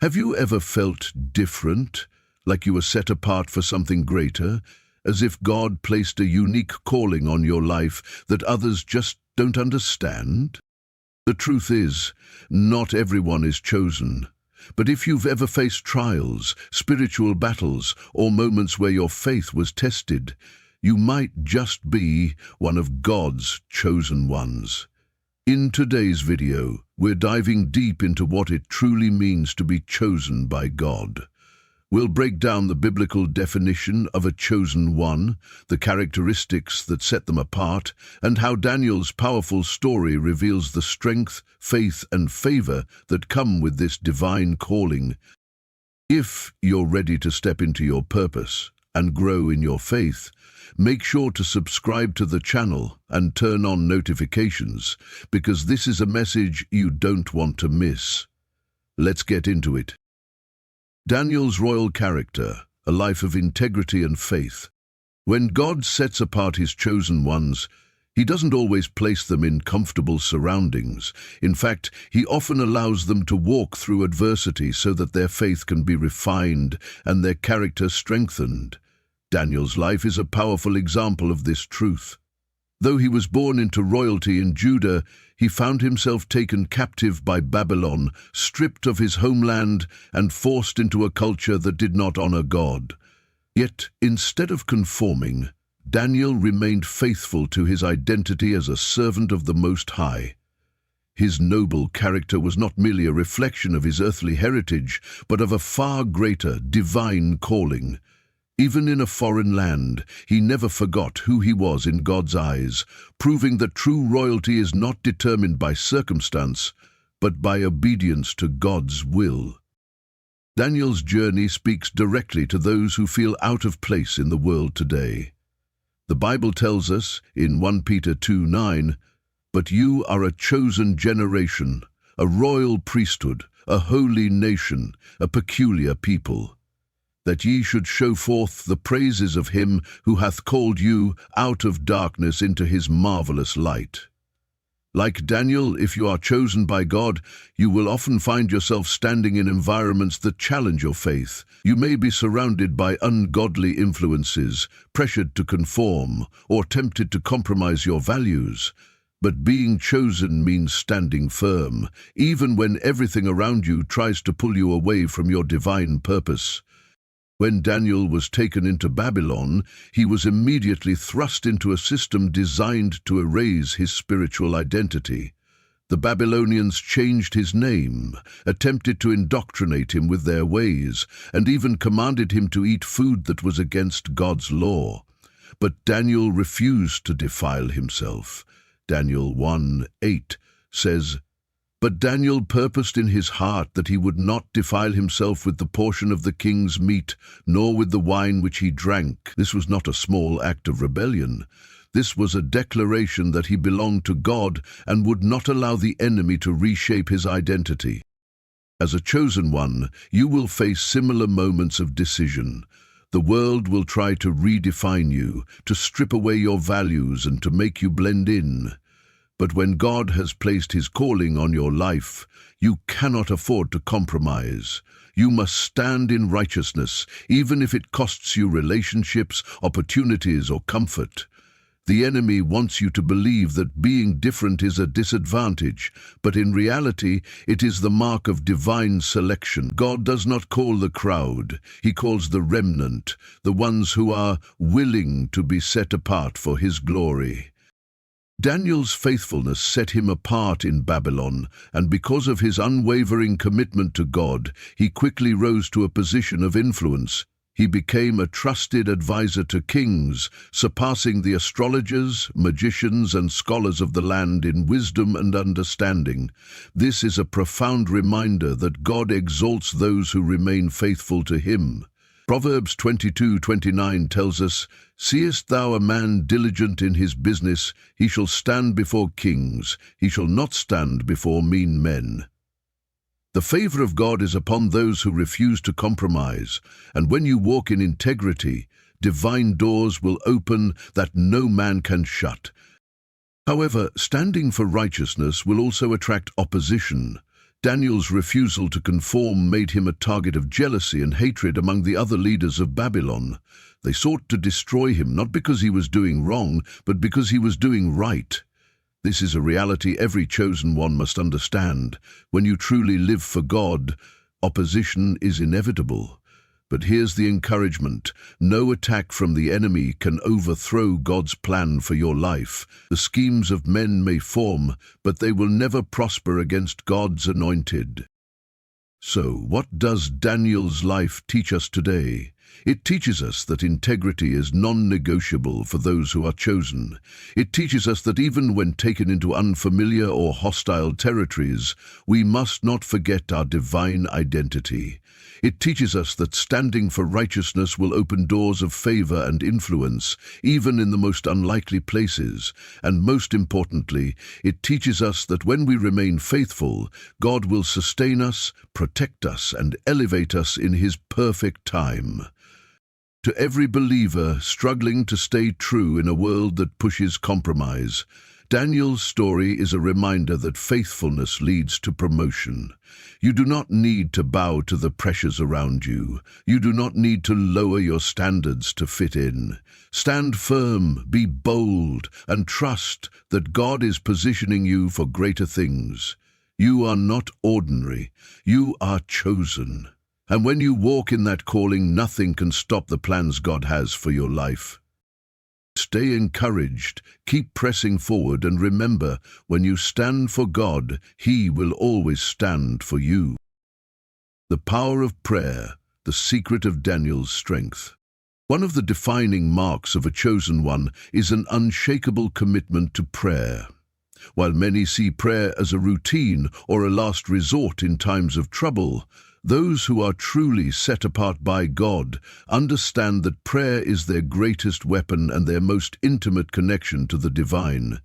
Have you ever felt different, like you were set apart for something greater, as if God placed a unique calling on your life that others just don't understand? The truth is, not everyone is chosen. But if you've ever faced trials, spiritual battles, or moments where your faith was tested, you might just be one of God's chosen ones. In today's video, we're diving deep into what it truly means to be chosen by God. We'll break down the biblical definition of a chosen one, the characteristics that set them apart, and how Daniel's powerful story reveals the strength, faith, and favor that come with this divine calling. If you're ready to step into your purpose and grow in your faith, make sure to subscribe to the channel and turn on notifications, because this is a message you don't want to miss. Let's get into it. Daniel's royal character, a life of integrity and faith. When God sets apart his chosen ones, he doesn't always place them in comfortable surroundings. In fact, he often allows them to walk through adversity so that their faith can be refined and their character strengthened. Daniel's life is a powerful example of this truth. Though he was born into royalty in Judah, he found himself taken captive by Babylon, stripped of his homeland, and forced into a culture that did not honor God. Yet, instead of conforming, Daniel remained faithful to his identity as a servant of the Most High. His noble character was not merely a reflection of his earthly heritage, but of a far greater divine calling. Even in a foreign land, he never forgot who he was in God's eyes, proving that true royalty is not determined by circumstance, but by obedience to God's will. Daniel's journey speaks directly to those who feel out of place in the world today. The Bible tells us in 1 Peter 2:9, "But you are a chosen generation, a royal priesthood, a holy nation, a peculiar people, that ye should show forth the praises of him who hath called you out of darkness into his marvelous light." Like Daniel, if you are chosen by God, you will often find yourself standing in environments that challenge your faith. You may be surrounded by ungodly influences, pressured to conform, or tempted to compromise your values. But being chosen means standing firm, even when everything around you tries to pull you away from your divine purpose. When Daniel was taken into Babylon, he was immediately thrust into a system designed to erase his spiritual identity. The Babylonians changed his name, attempted to indoctrinate him with their ways, and even commanded him to eat food that was against God's law. But Daniel refused to defile himself. Daniel 1:8 says, "But Daniel purposed in his heart that he would not defile himself with the portion of the king's meat, nor with the wine which he drank." This was not a small act of rebellion. This was a declaration that he belonged to God and would not allow the enemy to reshape his identity. As a chosen one, you will face similar moments of decision. The world will try to redefine you, to strip away your values and to make you blend in. But when God has placed his calling on your life, you cannot afford to compromise. You must stand in righteousness, even if it costs you relationships, opportunities, or comfort. The enemy wants you to believe that being different is a disadvantage, but in reality, it is the mark of divine selection. God does not call the crowd. He calls the remnant, the ones who are willing to be set apart for his glory. Daniel's faithfulness set him apart in Babylon, and because of his unwavering commitment to God, he quickly rose to a position of influence. He became a trusted advisor to kings, surpassing the astrologers, magicians, and scholars of the land in wisdom and understanding. This is a profound reminder that God exalts those who remain faithful to him. Proverbs 22:29 tells us, "Seest thou a man diligent in his business, he shall stand before kings, he shall not stand before mean men." The favor of God is upon those who refuse to compromise, and when you walk in integrity, divine doors will open that no man can shut. However, standing for righteousness will also attract opposition. Daniel's refusal to conform made him a target of jealousy and hatred among the other leaders of Babylon. They sought to destroy him not because he was doing wrong, but because he was doing right. This is a reality every chosen one must understand. When you truly live for God, opposition is inevitable. But here's the encouragement. No attack from the enemy can overthrow God's plan for your life. The schemes of men may form, but they will never prosper against God's anointed. So, what does Daniel's life teach us today? It teaches us that integrity is non-negotiable for those who are chosen. It teaches us that even when taken into unfamiliar or hostile territories, we must not forget our divine identity. It teaches us that standing for righteousness will open doors of favor and influence, even in the most unlikely places. And most importantly, it teaches us that when we remain faithful, God will sustain us, protect us, and elevate us in His perfect time. To every believer struggling to stay true in a world that pushes compromise, Daniel's story is a reminder that faithfulness leads to promotion. You do not need to bow to the pressures around you. You do not need to lower your standards to fit in. Stand firm, be bold, and trust that God is positioning you for greater things. You are not ordinary. You are chosen. And when you walk in that calling, nothing can stop the plans God has for your life. Stay encouraged, keep pressing forward, and remember, when you stand for God, He will always stand for you. The power of prayer, the secret of Daniel's strength. One of the defining marks of a chosen one is an unshakable commitment to prayer. While many see prayer as a routine or a last resort in times of trouble, those who are truly set apart by God understand that prayer is their greatest weapon and their most intimate connection to the divine.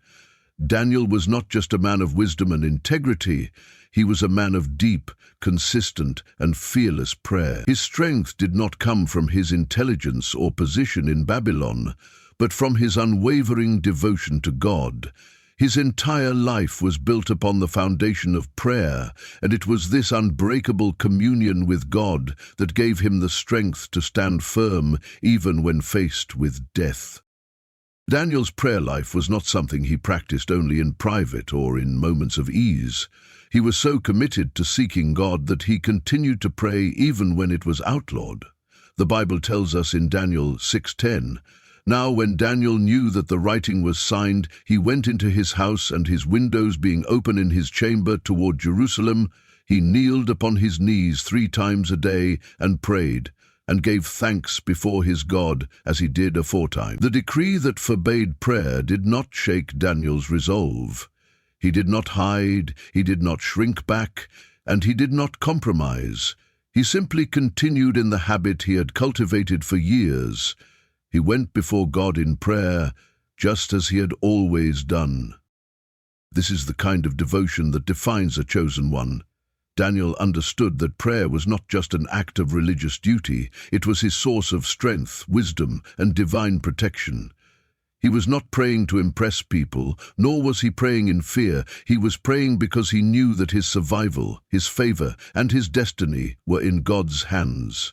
Daniel was not just a man of wisdom and integrity, he was a man of deep, consistent, and fearless prayer. His strength did not come from his intelligence or position in Babylon, but from his unwavering devotion to God. His entire life was built upon the foundation of prayer, and it was this unbreakable communion with God that gave him the strength to stand firm even when faced with death. Daniel's prayer life was not something he practiced only in private or in moments of ease. He was so committed to seeking God that he continued to pray even when it was outlawed. The Bible tells us in Daniel 6:10, "Now when Daniel knew that the writing was signed, he went into his house, and his windows being open in his chamber toward Jerusalem, he kneeled upon his knees 3 times a day and prayed, and gave thanks before his God as he did aforetime." The decree that forbade prayer did not shake Daniel's resolve. He did not hide, he did not shrink back, and he did not compromise. He simply continued in the habit he had cultivated for years. He went before God in prayer, just as he had always done. This is the kind of devotion that defines a chosen one. Daniel understood that prayer was not just an act of religious duty, it was his source of strength, wisdom, and divine protection. He was not praying to impress people, nor was he praying in fear. He was praying because he knew that his survival, his favor, and his destiny were in God's hands.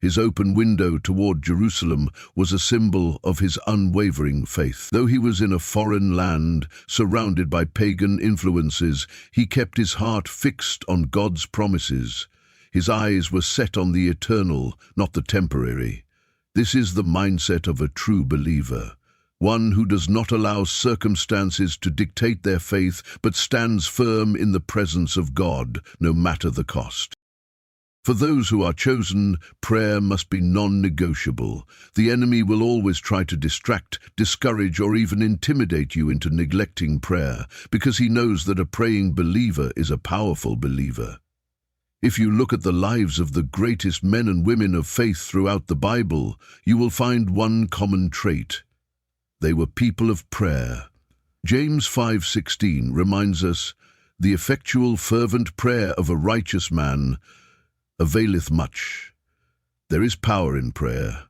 His open window toward Jerusalem was a symbol of his unwavering faith. Though he was in a foreign land, surrounded by pagan influences, he kept his heart fixed on God's promises. His eyes were set on the eternal, not the temporary. This is the mindset of a true believer, one who does not allow circumstances to dictate their faith, but stands firm in the presence of God, no matter the cost. For those who are chosen, prayer must be non-negotiable. The enemy will always try to distract, discourage, or even intimidate you into neglecting prayer, because he knows that a praying believer is a powerful believer. If you look at the lives of the greatest men and women of faith throughout the Bible, you will find one common trait. They were people of prayer. James 5:16 reminds us, "The effectual fervent prayer of a righteous man availeth much." There is power in prayer,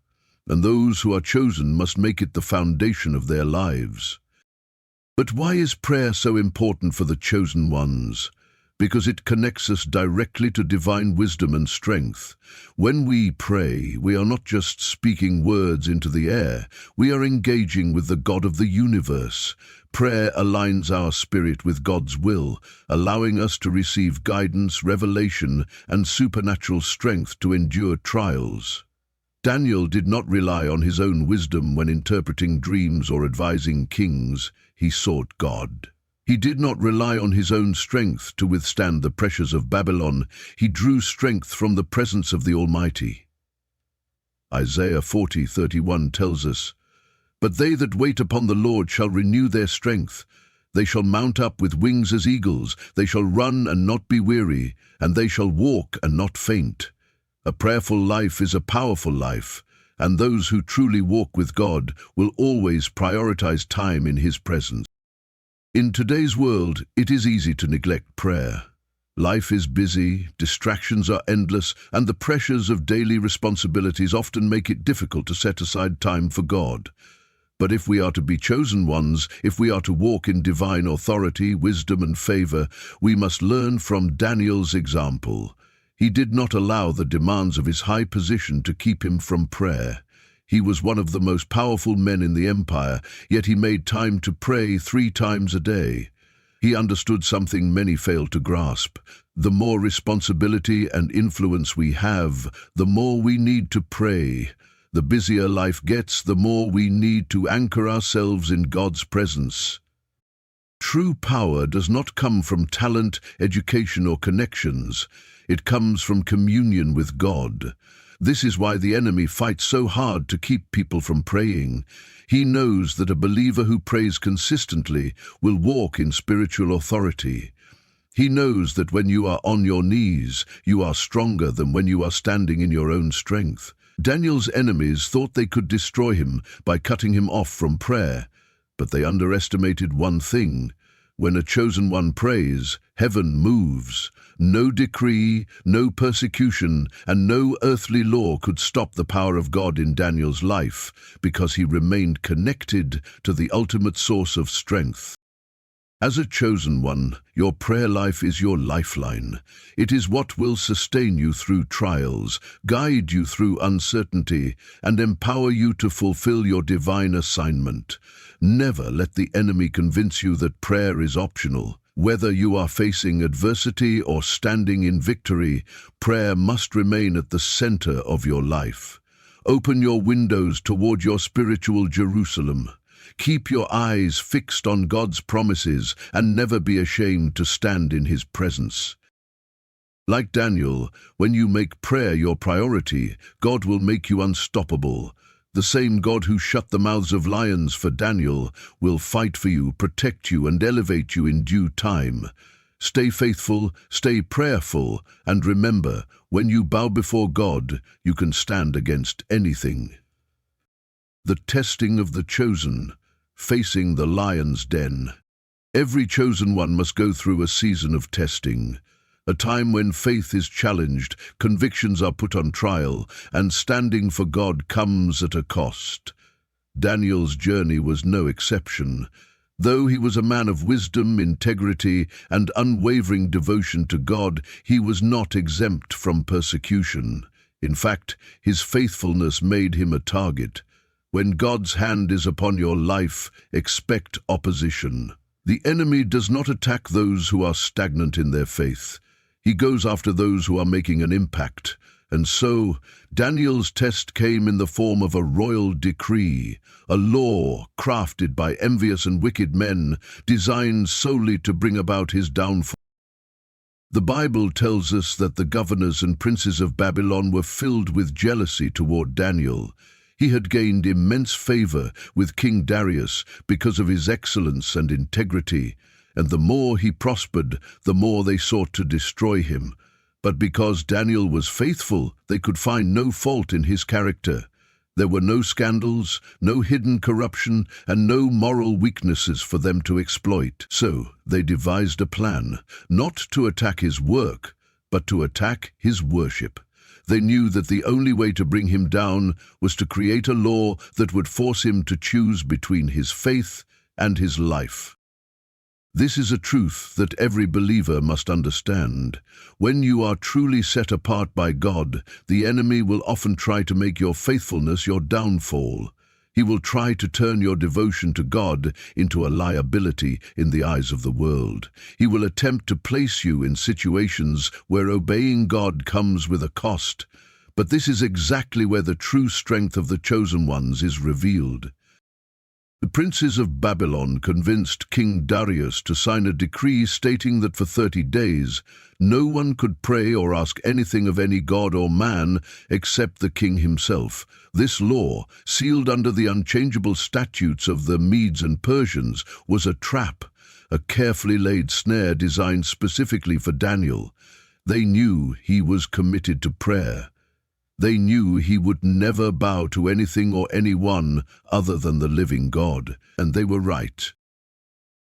and those who are chosen must make it the foundation of their lives. But why is prayer so important for the chosen ones? because it connects us directly to divine wisdom and strength. When we pray, we are not just speaking words into the air, we are engaging with the God of the universe. Prayer aligns our spirit with God's will, allowing us to receive guidance, revelation, and supernatural strength to endure trials. Daniel did not rely on his own wisdom when interpreting dreams or advising kings. He sought God. He did not rely on his own strength to withstand the pressures of Babylon. He drew strength from the presence of the Almighty. Isaiah 40:31 tells us, "But they that wait upon the Lord shall renew their strength. They shall mount up with wings as eagles. They shall run and not be weary, and they shall walk and not faint." A prayerful life is a powerful life, and those who truly walk with God will always prioritize time in His presence. In today's world, it is easy to neglect prayer. Life is busy, distractions are endless, and the pressures of daily responsibilities often make it difficult to set aside time for God. But if we are to be chosen ones, if we are to walk in divine authority, wisdom, and favor, we must learn from Daniel's example. He did not allow the demands of his high position to keep him from prayer. He was one of the most powerful men in the empire, yet he made time to pray 3 times a day. He understood something many fail to grasp. The more responsibility and influence we have, the more we need to pray. The busier life gets, the more we need to anchor ourselves in God's presence. True power does not come from talent, education, or connections. It comes from communion with God. This is why the enemy fights so hard to keep people from praying. He knows that a believer who prays consistently will walk in spiritual authority. He knows that when you are on your knees, you are stronger than when you are standing in your own strength. Daniel's enemies thought they could destroy him by cutting him off from prayer, but they underestimated one thing. When a chosen one prays, heaven moves. No decree, no persecution, and no earthly law could stop the power of God in Daniel's life, because he remained connected to the ultimate source of strength. As a chosen one, your prayer life is your lifeline. It is what will sustain you through trials, guide you through uncertainty, and empower you to fulfill your divine assignment. Never let the enemy convince you that prayer is optional. Whether you are facing adversity or standing in victory, prayer must remain at the center of your life. Open your windows toward your spiritual Jerusalem. Keep your eyes fixed on God's promises and never be ashamed to stand in His presence. Like Daniel, when you make prayer your priority, God will make you unstoppable. The same God who shut the mouths of lions for Daniel will fight for you, protect you, and elevate you in due time. Stay faithful, stay prayerful, and remember, when you bow before God, you can stand against anything. The testing of the chosen, facing the lion's den. Every chosen one must go through a season of testing, a time when faith is challenged, convictions are put on trial, and standing for God comes at a cost. Daniel's journey was no exception. Though he was a man of wisdom, integrity, and unwavering devotion to God, he was not exempt from persecution. In fact, his faithfulness made him a target. When God's hand is upon your life, expect opposition. The enemy does not attack those who are stagnant in their faith. He goes after those who are making an impact. And so, Daniel's test came in the form of a royal decree, a law crafted by envious and wicked men, designed solely to bring about his downfall. The Bible tells us that the governors and princes of Babylon were filled with jealousy toward Daniel. He had gained immense favor with King Darius because of his excellence and integrity, and the more he prospered, the more they sought to destroy him. But because Daniel was faithful, they could find no fault in his character. There were no scandals, no hidden corruption, and no moral weaknesses for them to exploit. So they devised a plan, not to attack his work, but to attack his worship. They knew that the only way to bring him down was to create a law that would force him to choose between his faith and his life. This is a truth that every believer must understand. When you are truly set apart by God, the enemy will often try to make your faithfulness your downfall. He will try to turn your devotion to God into a liability in the eyes of the world. He will attempt to place you in situations where obeying God comes with a cost. But this is exactly where the true strength of the chosen ones is revealed. The princes of Babylon convinced King Darius to sign a decree stating that for 30 days no one could pray or ask anything of any god or man except the king himself. This law, sealed under the unchangeable statutes of the Medes and Persians, was a trap, a carefully laid snare designed specifically for Daniel. They knew he was committed to prayer. They knew he would never bow to anything or anyone other than the living God, and they were right.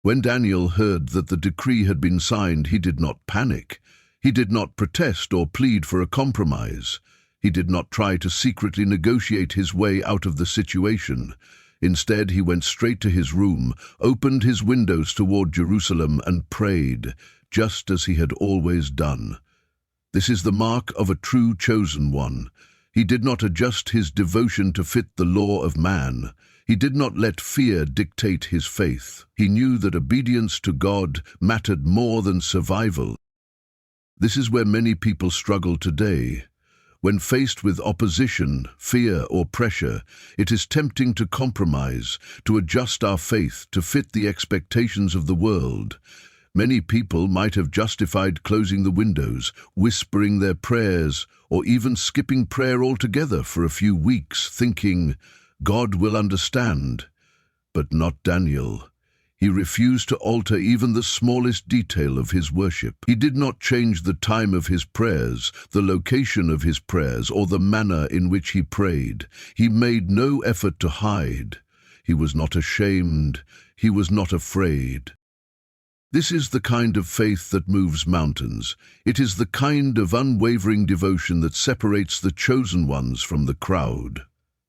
When Daniel heard that the decree had been signed, he did not panic. He did not protest or plead for a compromise. He did not try to secretly negotiate his way out of the situation. Instead, he went straight to his room, opened his windows toward Jerusalem, and prayed, just as he had always done. This is the mark of a true chosen one. He did not adjust his devotion to fit the law of man. He did not let fear dictate his faith. He knew that obedience to God mattered more than survival. This is where many people struggle today. When faced with opposition, fear, or pressure, it is tempting to compromise, to adjust our faith to fit the expectations of the world. Many people might have justified closing the windows, whispering their prayers, or even skipping prayer altogether for a few weeks, thinking, God will understand. But not Daniel. He refused to alter even the smallest detail of his worship. He did not change the time of his prayers, the location of his prayers, or the manner in which he prayed. He made no effort to hide. He was not ashamed. He was not afraid. This is the kind of faith that moves mountains. It is the kind of unwavering devotion that separates the chosen ones from the crowd.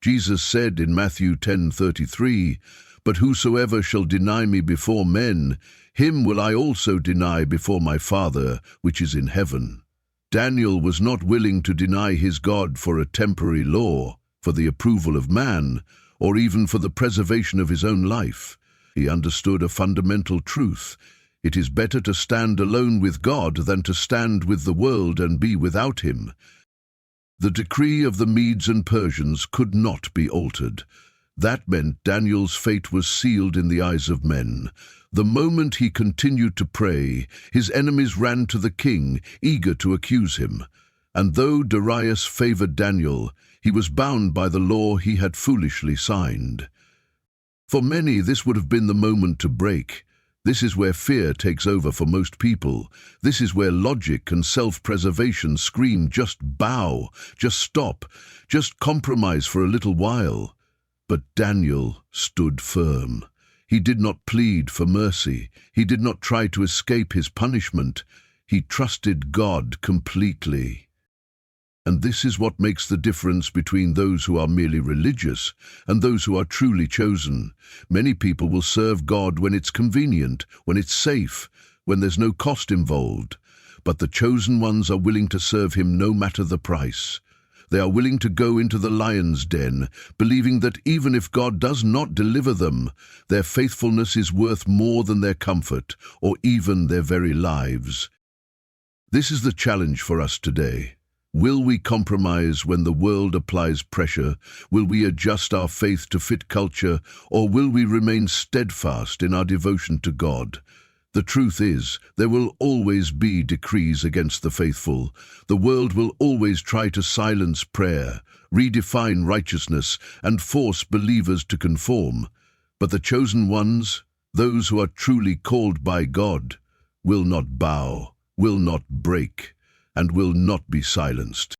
Jesus said in Matthew 10:33, "But whosoever shall deny me before men, him will I also deny before my Father which is in heaven." Daniel was not willing to deny his God for a temporary law, for the approval of man, or even for the preservation of his own life. He understood a fundamental truth. It is better to stand alone with God than to stand with the world and be without him. The decree of the Medes and Persians could not be altered. That meant Daniel's fate was sealed in the eyes of men. The moment he continued to pray, his enemies ran to the king, eager to accuse him. And though Darius favored Daniel, he was bound by the law he had foolishly signed. For many, this would have been the moment to break. This is where fear takes over for most people. This is where logic and self-preservation scream, just bow, just stop, just compromise for a little while. But Daniel stood firm. He did not plead for mercy. He did not try to escape his punishment. He trusted God completely. And this is what makes the difference between those who are merely religious and those who are truly chosen. Many people will serve God when it's convenient, when it's safe, when there's no cost involved. But the chosen ones are willing to serve him no matter the price. They are willing to go into the lion's den, believing that even if God does not deliver them, their faithfulness is worth more than their comfort or even their very lives. This is the challenge for us today. Will we compromise when the world applies pressure? Will we adjust our faith to fit culture? Or will we remain steadfast in our devotion to God? The truth is, there will always be decrees against the faithful. The world will always try to silence prayer, redefine righteousness, and force believers to conform. But the chosen ones, those who are truly called by God, will not bow, will not break, and will not be silenced.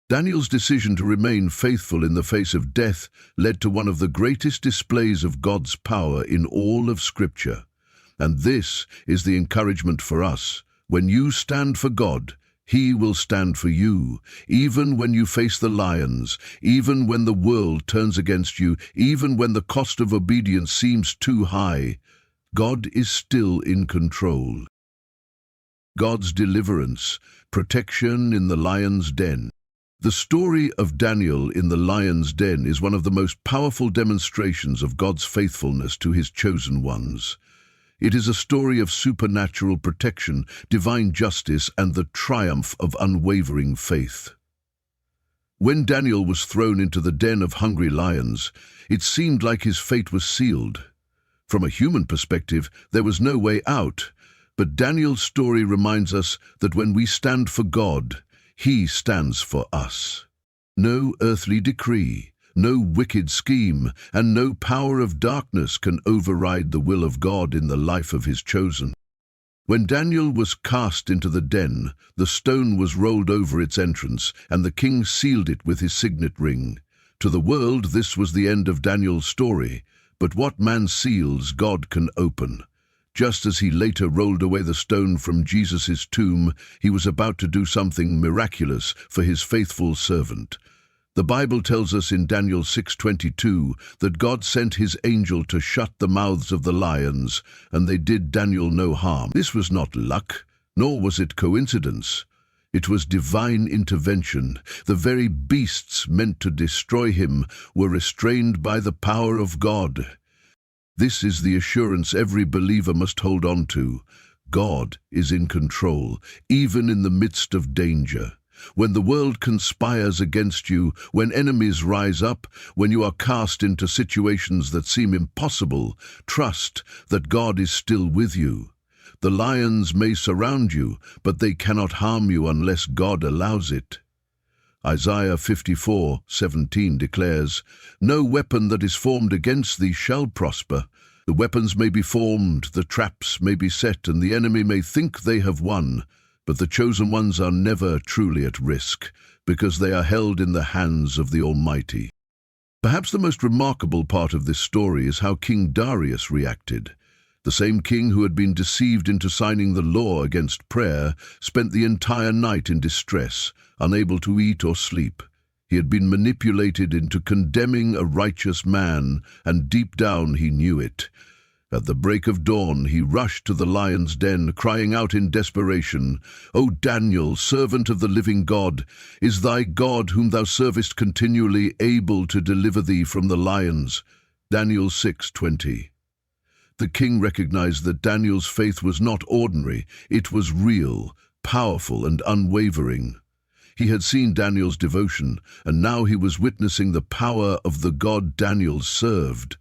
Daniel's decision to remain faithful in the face of death led to one of the greatest displays of God's power in all of Scripture. And this is the encouragement for us. When you stand for God, He will stand for you, even when you face the lions, even when the world turns against you, even when the cost of obedience seems too high. God is still in control. God's deliverance, protection in the lion's den. The story of Daniel in the lion's den is one of the most powerful demonstrations of God's faithfulness to his chosen ones. It is a story of supernatural protection, divine justice, and the triumph of unwavering faith. When Daniel was thrown into the den of hungry lions, it seemed like his fate was sealed. From a human perspective, there was no way out, but Daniel's story reminds us that when we stand for God, He stands for us. No earthly decree, no wicked scheme, and no power of darkness can override the will of God in the life of His chosen. When Daniel was cast into the den, the stone was rolled over its entrance, and the king sealed it with his signet ring. To the world, this was the end of Daniel's story, but what man seals, God can open. Just as he later rolled away the stone from Jesus' tomb, he was about to do something miraculous for his faithful servant. The Bible tells us in Daniel 6:22 that God sent his angel to shut the mouths of the lions, and they did Daniel no harm. This was not luck, nor was it coincidence. It was divine intervention. The very beasts meant to destroy him were restrained by the power of God. This is the assurance every believer must hold on to. God is in control, even in the midst of danger. When the world conspires against you, when enemies rise up, when you are cast into situations that seem impossible, trust that God is still with you. The lions may surround you, but they cannot harm you unless God allows it. Isaiah 54:17 declares, "No weapon that is formed against thee shall prosper. The weapons may be formed, the traps may be set, and the enemy may think they have won. But the chosen ones are never truly at risk, because they are held in the hands of the Almighty." Perhaps the most remarkable part of this story is how King Darius reacted. The same king who had been deceived into signing the law against prayer spent the entire night in distress, unable to eat or sleep. He had been manipulated into condemning a righteous man, and deep down he knew it. At the break of dawn, he rushed to the lion's den, crying out in desperation, "O Daniel, servant of the living God, is thy God, whom thou servest continually, able to deliver thee from the lions?" Daniel 6:20. The king recognized that Daniel's faith was not ordinary, it was real, powerful, and unwavering. He had seen Daniel's devotion, and now he was witnessing the power of the God Daniel served.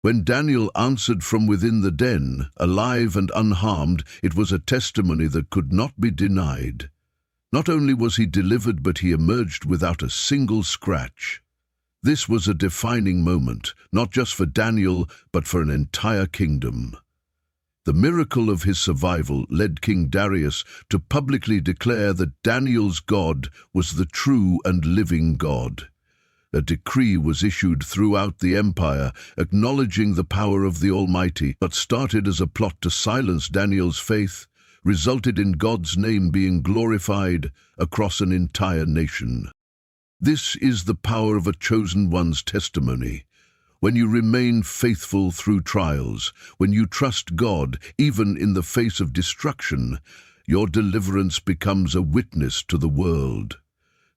When Daniel answered from within the den, alive and unharmed, it was a testimony that could not be denied. Not only was he delivered, but he emerged without a single scratch. This was a defining moment, not just for Daniel, but for an entire kingdom. The miracle of his survival led King Darius to publicly declare that Daniel's God was the true and living God. A decree was issued throughout the empire, acknowledging the power of the Almighty, but started as a plot to silence Daniel's faith, resulted in God's name being glorified across an entire nation. This is the power of a chosen one's testimony. When you remain faithful through trials, when you trust God, even in the face of destruction, your deliverance becomes a witness to the world.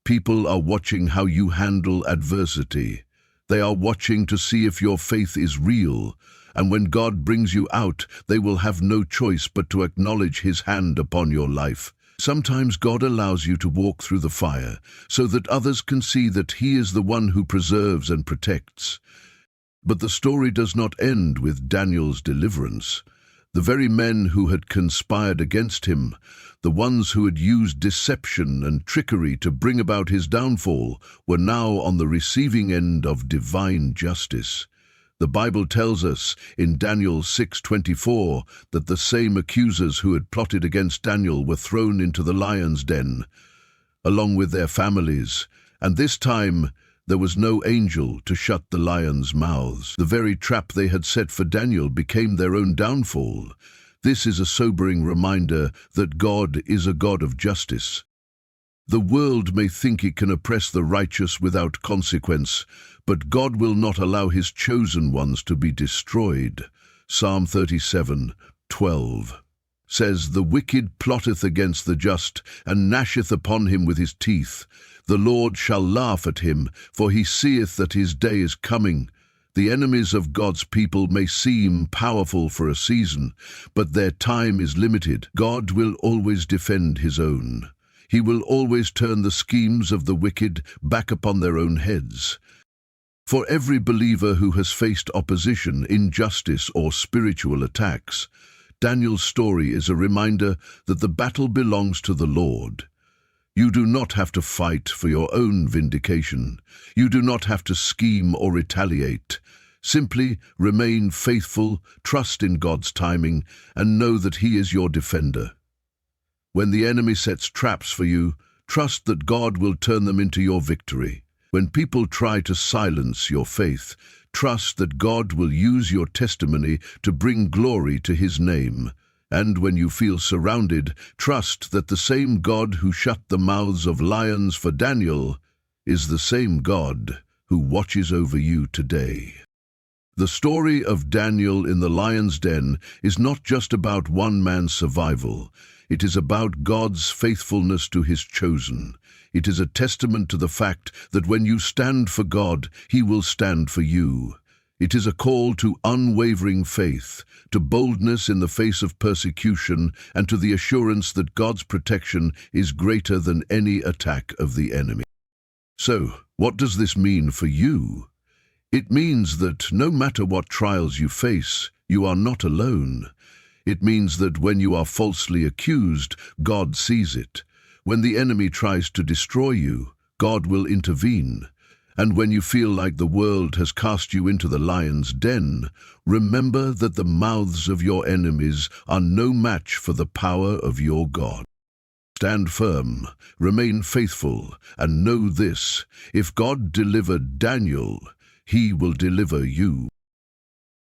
People are watching how you handle adversity. They are watching to see if your faith is real, and when God brings you out, they will have no choice but to acknowledge His hand upon your life. Sometimes God allows you to walk through the fire, so that others can see that He is the one who preserves and protects. But the story does not end with Daniel's deliverance. The very men who had conspired against him, the ones who had used deception and trickery to bring about his downfall, were now on the receiving end of divine justice. The Bible tells us in Daniel 6:24 that the same accusers who had plotted against Daniel were thrown into the lion's den, along with their families, and this time there was no angel to shut the lions' mouths. The very trap they had set for Daniel became their own downfall. This is a sobering reminder that God is a God of justice. The world may think it can oppress the righteous without consequence, but God will not allow His chosen ones to be destroyed. Psalm 37:12 says, "The wicked plotteth against the just, and gnasheth upon him with his teeth. The Lord shall laugh at him, for he seeth that his day is coming." The enemies of God's people may seem powerful for a season, but their time is limited. God will always defend his own. He will always turn the schemes of the wicked back upon their own heads. For every believer who has faced opposition, injustice, or spiritual attacks, Daniel's story is a reminder that the battle belongs to the Lord. You do not have to fight for your own vindication. You do not have to scheme or retaliate. Simply remain faithful, trust in God's timing, and know that He is your defender. When the enemy sets traps for you, trust that God will turn them into your victory. When people try to silence your faith, trust that God will use your testimony to bring glory to His name. And when you feel surrounded, trust that the same God who shut the mouths of lions for Daniel is the same God who watches over you today. The story of Daniel in the lion's den is not just about one man's survival. It is about God's faithfulness to His chosen. It is a testament to the fact that when you stand for God, He will stand for you. It is a call to unwavering faith, to boldness in the face of persecution, and to the assurance that God's protection is greater than any attack of the enemy. So, what does this mean for you? It means that no matter what trials you face, you are not alone. It means that when you are falsely accused, God sees it. When the enemy tries to destroy you, God will intervene. And when you feel like the world has cast you into the lion's den, remember that the mouths of your enemies are no match for the power of your God. Stand firm, remain faithful, and know this: if God delivered Daniel, He will deliver you.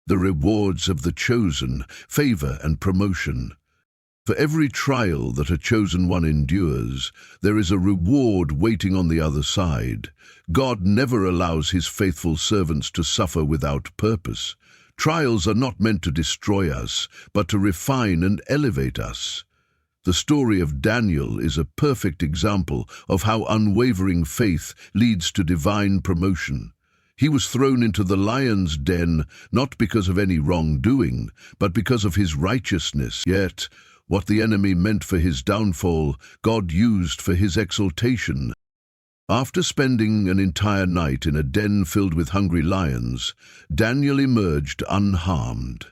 The rewards of the chosen, favor and promotion. For every trial that a chosen one endures, there is a reward waiting on the other side. God never allows His faithful servants to suffer without purpose. Trials are not meant to destroy us, but to refine and elevate us. The story of Daniel is a perfect example of how unwavering faith leads to divine promotion. He was thrown into the lion's den not because of any wrongdoing, but because of his righteousness. Yet, what the enemy meant for his downfall, God used for his exaltation. After spending an entire night in a den filled with hungry lions, Daniel emerged unharmed.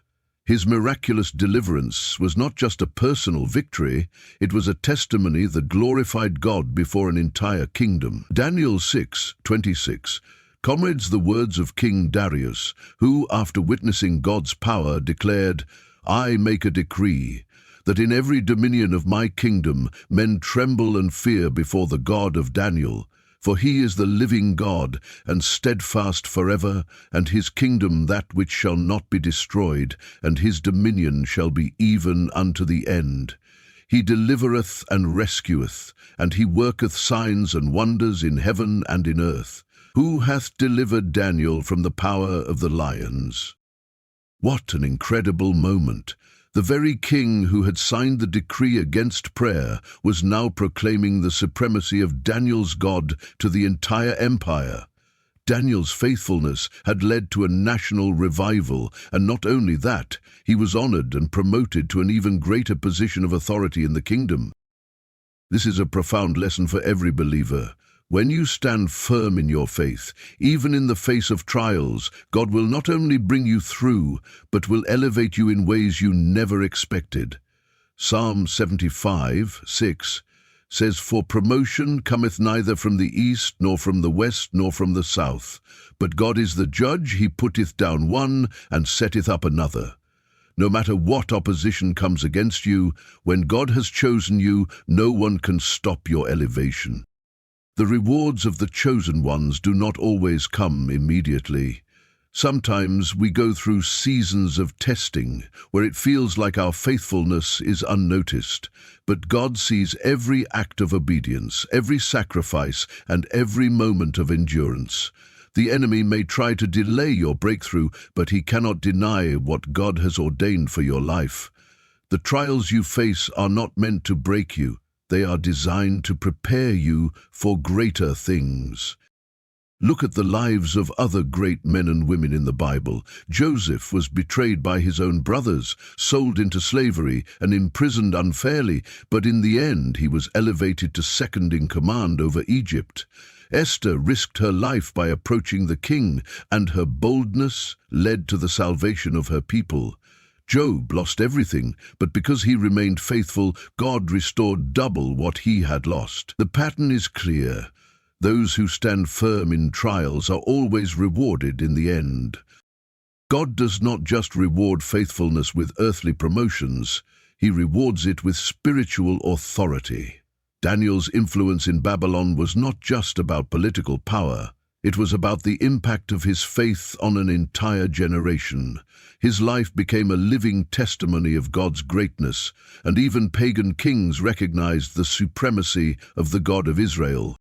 His miraculous deliverance was not just a personal victory, it was a testimony that glorified God before an entire kingdom. Daniel 6:26 comrades the words of King Darius, who, after witnessing God's power, declared, "I make a decree, that in every dominion of my kingdom men tremble and fear before the God of Daniel, for He is the living God, and steadfast forever, and His kingdom that which shall not be destroyed, and His dominion shall be even unto the end. He delivereth and rescueth, and He worketh signs and wonders in heaven and in earth. Who hath delivered Daniel from the power of the lions?" What an incredible moment! The very king who had signed the decree against prayer was now proclaiming the supremacy of Daniel's God to the entire empire. Daniel's faithfulness had led to a national revival, and not only that, he was honored and promoted to an even greater position of authority in the kingdom. This is a profound lesson for every believer. When you stand firm in your faith, even in the face of trials, God will not only bring you through, but will elevate you in ways you never expected. Psalm 75:6 says, "For promotion cometh neither from the east, nor from the west, nor from the south. But God is the judge, He putteth down one, and setteth up another." No matter what opposition comes against you, when God has chosen you, no one can stop your elevation. The rewards of the chosen ones do not always come immediately. Sometimes we go through seasons of testing where it feels like our faithfulness is unnoticed, but God sees every act of obedience, every sacrifice, and every moment of endurance. The enemy may try to delay your breakthrough, but he cannot deny what God has ordained for your life. The trials you face are not meant to break you. They are designed to prepare you for greater things. Look at the lives of other great men and women in the Bible. Joseph was betrayed by his own brothers, sold into slavery, and imprisoned unfairly, but in the end he was elevated to second in command over Egypt. Esther risked her life by approaching the king, and her boldness led to the salvation of her people. Job lost everything, but because he remained faithful, God restored double what he had lost. The pattern is clear. Those who stand firm in trials are always rewarded in the end. God does not just reward faithfulness with earthly promotions, he rewards it with spiritual authority. Daniel's influence in Babylon was not just about political power. It was about the impact of his faith on an entire generation. His life became a living testimony of God's greatness, and even pagan kings recognized the supremacy of the God of Israel.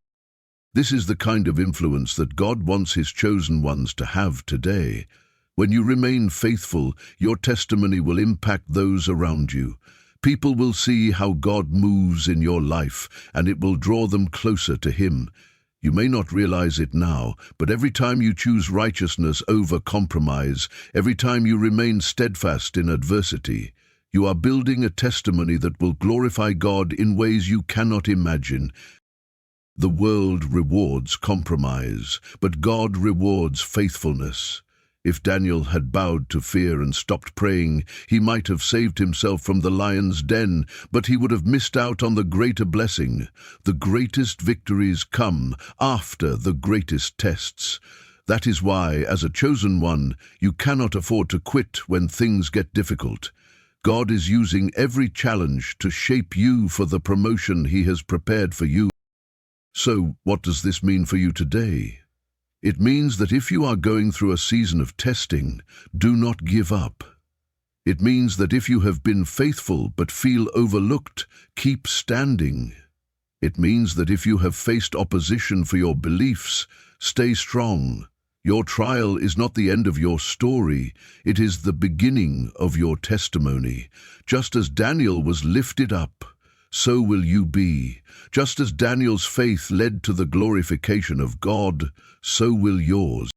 This is the kind of influence that God wants his chosen ones to have today. When you remain faithful, your testimony will impact those around you. People will see how God moves in your life, and it will draw them closer to him. You may not realize it now, but every time you choose righteousness over compromise, every time you remain steadfast in adversity, you are building a testimony that will glorify God in ways you cannot imagine. The world rewards compromise, but God rewards faithfulness. If Daniel had bowed to fear and stopped praying, he might have saved himself from the lion's den, but he would have missed out on the greater blessing. The greatest victories come after the greatest tests. That is why, as a chosen one, you cannot afford to quit when things get difficult. God is using every challenge to shape you for the promotion he has prepared for you. So, what does this mean for you today? It means that if you are going through a season of testing, do not give up. It means that if you have been faithful but feel overlooked, keep standing. It means that if you have faced opposition for your beliefs, stay strong. Your trial is not the end of your story, it is the beginning of your testimony. Just as Daniel was lifted up, so will you be. Just as Daniel's faith led to the glorification of God, so will yours.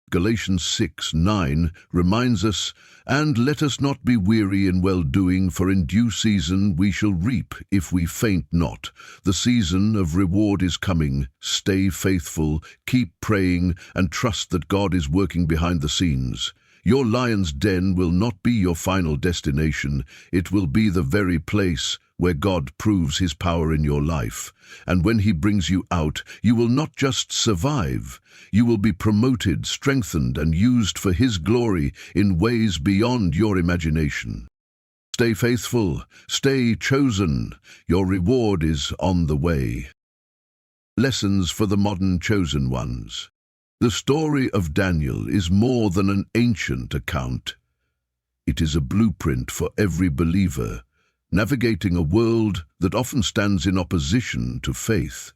Galatians 6:9 reminds us, "And let us not be weary in well-doing, for in due season we shall reap if we faint not." The season of reward is coming. Stay faithful, keep praying, and trust that God is working behind the scenes. Your lion's den will not be your final destination. It will be the very place where God proves his power in your life. And when he brings you out, you will not just survive. You will be promoted, strengthened, and used for his glory in ways beyond your imagination. Stay faithful, stay chosen. Your reward is on the way. Lessons for the modern chosen ones. The story of Daniel is more than an ancient account. It is a blueprint for every believer, navigating a world that often stands in opposition to faith.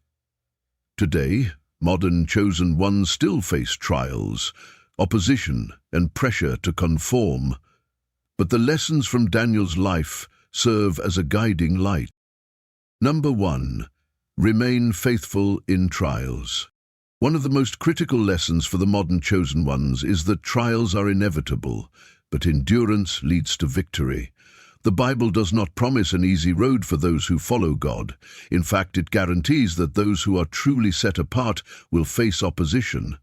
Today, modern chosen ones still face trials, opposition, and pressure to conform. But the lessons from Daniel's life serve as a guiding light. Number 1. Remain faithful in trials. One of the most critical lessons for the modern chosen ones is that trials are inevitable, but endurance leads to victory. The Bible does not promise an easy road for those who follow God. In fact, it guarantees that those who are truly set apart will face opposition.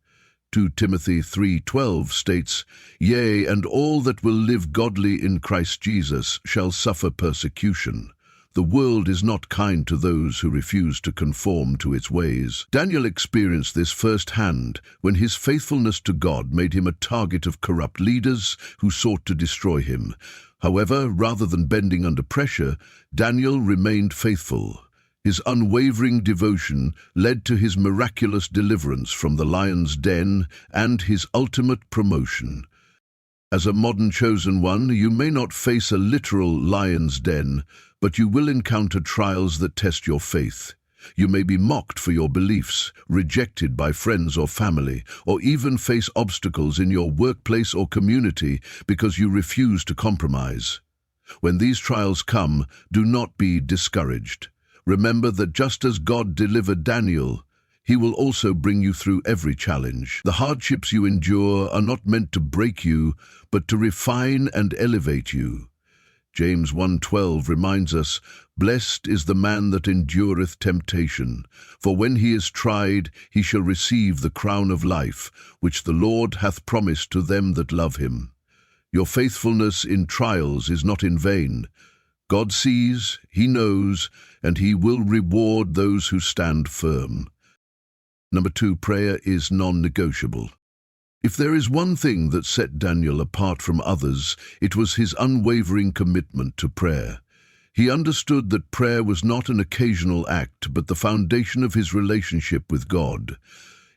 2 Timothy 3:12 states, "Yea, and all that will live godly in Christ Jesus shall suffer persecution." The world is not kind to those who refuse to conform to its ways. Daniel experienced this firsthand when his faithfulness to God made him a target of corrupt leaders who sought to destroy him. However, rather than bending under pressure, Daniel remained faithful. His unwavering devotion led to his miraculous deliverance from the lion's den and his ultimate promotion. As a modern chosen one, you may not face a literal lion's den, but you will encounter trials that test your faith. You may be mocked for your beliefs, rejected by friends or family, or even face obstacles in your workplace or community because you refuse to compromise. When these trials come, do not be discouraged. Remember that just as God delivered Daniel, He will also bring you through every challenge. The hardships you endure are not meant to break you, but to refine and elevate you. James 1:12 reminds us, "Blessed is the man that endureth temptation, for when he is tried, he shall receive the crown of life, which the Lord hath promised to them that love him." Your faithfulness in trials is not in vain. God sees, He knows, and He will reward those who stand firm. Number 2, prayer is non-negotiable. If there is one thing that set Daniel apart from others, it was his unwavering commitment to prayer. He understood that prayer was not an occasional act, but the foundation of his relationship with God.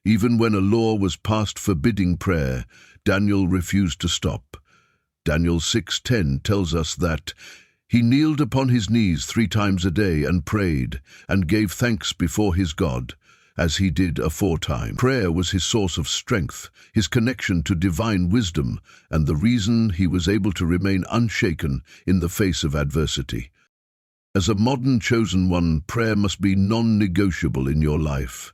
Even when a law was passed forbidding prayer, Daniel refused to stop. Daniel 6:10 tells us that he kneeled upon his knees 3 times a day and prayed and gave thanks before his God, as he did aforetime. Prayer was his source of strength, his connection to divine wisdom, and the reason he was able to remain unshaken in the face of adversity. As a modern chosen one, prayer must be non-negotiable in your life.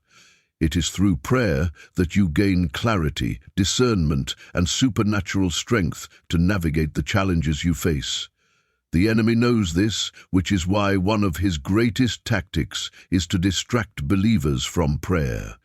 It is through prayer that you gain clarity, discernment, and supernatural strength to navigate the challenges you face. The enemy knows this, which is why one of his greatest tactics is to distract believers from prayer.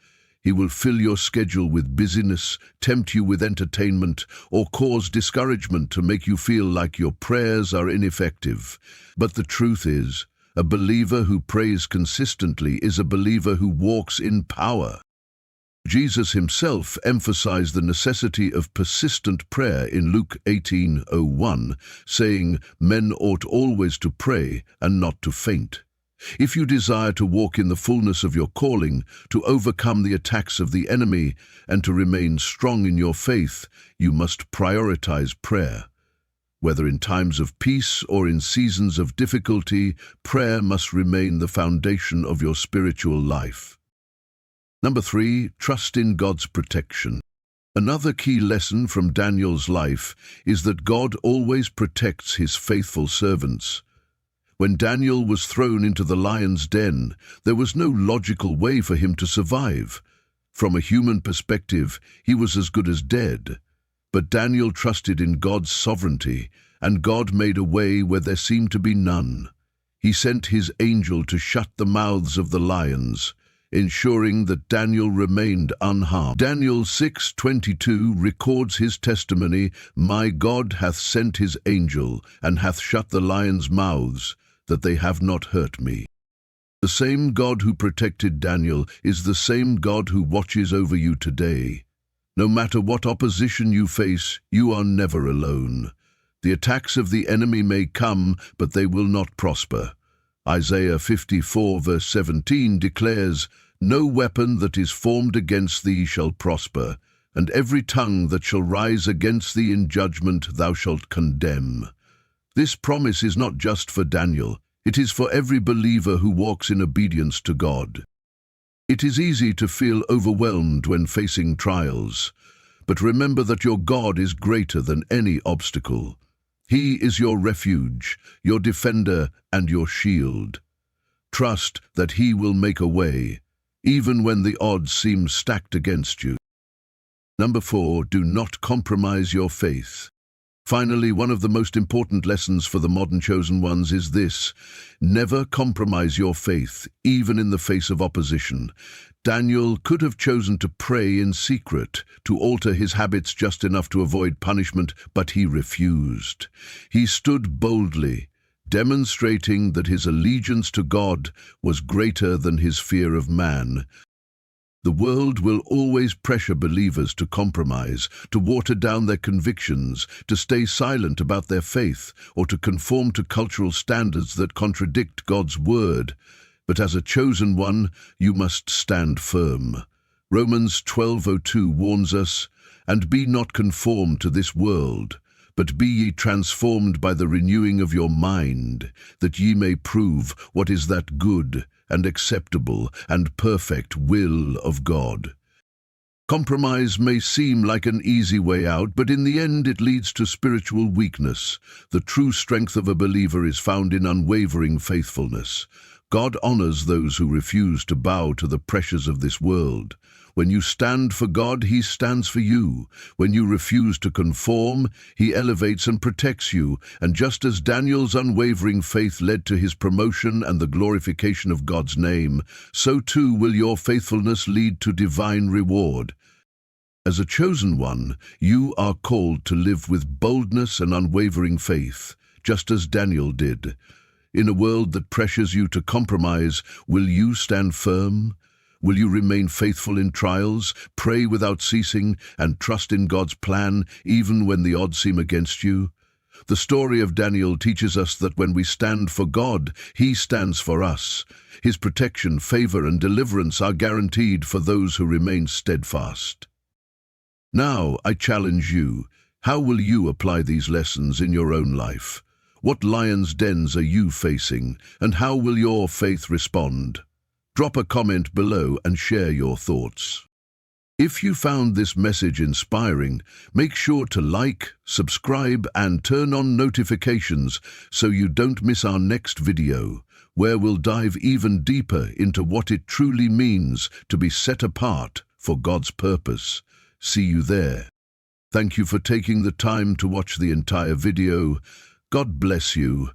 He will fill your schedule with busyness, tempt you with entertainment, or cause discouragement to make you feel like your prayers are ineffective. But the truth is, a believer who prays consistently is a believer who walks in power. Jesus himself emphasized the necessity of persistent prayer in Luke 18:01, saying, "Men ought always to pray and not to faint." If you desire to walk in the fullness of your calling, to overcome the attacks of the enemy, and to remain strong in your faith, you must prioritize prayer. Whether in times of peace or in seasons of difficulty, prayer must remain the foundation of your spiritual life. Number 3, trust in God's protection. Another key lesson from Daniel's life is that God always protects His faithful servants. When Daniel was thrown into the lion's den, there was no logical way for him to survive. From a human perspective, he was as good as dead. But Daniel trusted in God's sovereignty, and God made a way where there seemed to be none. He sent His angel to shut the mouths of the lions, ensuring that Daniel remained unharmed. Daniel 6:22 records his testimony, "My God hath sent His angel, and hath shut the lions' mouths, that they have not hurt me." The same God who protected Daniel is the same God who watches over you today. No matter what opposition you face, you are never alone. The attacks of the enemy may come, but they will not prosper. Isaiah 54:17 declares, "No weapon that is formed against thee shall prosper, and every tongue that shall rise against thee in judgment thou shalt condemn." This promise is not just for Daniel, it is for every believer who walks in obedience to God. It is easy to feel overwhelmed when facing trials, but remember that your God is greater than any obstacle. He is your refuge, your defender, and your shield. Trust that He will make a way, even when the odds seem stacked against you. Number 4, do not compromise your faith. Finally, one of the most important lessons for the modern chosen ones is this: never compromise your faith, even in the face of opposition. Daniel could have chosen to pray in secret, to alter his habits just enough to avoid punishment, but he refused. He stood boldly, demonstrating that his allegiance to God was greater than his fear of man. The world will always pressure believers to compromise, to water down their convictions, to stay silent about their faith, or to conform to cultural standards that contradict God's word. But as a chosen one, you must stand firm. Romans 12:02 warns us, "And be not conformed to this world, but be ye transformed by the renewing of your mind, that ye may prove what is that good and acceptable and perfect will of God. Compromise may seem like an easy way out, but in the end it leads to spiritual weakness. The true strength of a believer is found in unwavering faithfulness. God honors those who refuse to bow to the pressures of this world. When you stand for God, He stands for you. When you refuse to conform, He elevates and protects you. And just as Daniel's unwavering faith led to his promotion and the glorification of God's name, so too will your faithfulness lead to divine reward. As a chosen one, you are called to live with boldness and unwavering faith, just as Daniel did. In a world that pressures you to compromise, will you stand firm? Will you remain faithful in trials, pray without ceasing, and trust in God's plan even when the odds seem against you? The story of Daniel teaches us that when we stand for God, He stands for us. His protection, favor, and deliverance are guaranteed for those who remain steadfast. Now, I challenge you. How will you apply these lessons in your own life? What lions' dens are you facing, and how will your faith respond? Drop a comment below and share your thoughts. If you found this message inspiring, make sure to like, subscribe, and turn on notifications so you don't miss our next video, where we'll dive even deeper into what it truly means to be set apart for God's purpose. See you there. Thank you for taking the time to watch the entire video. God bless you.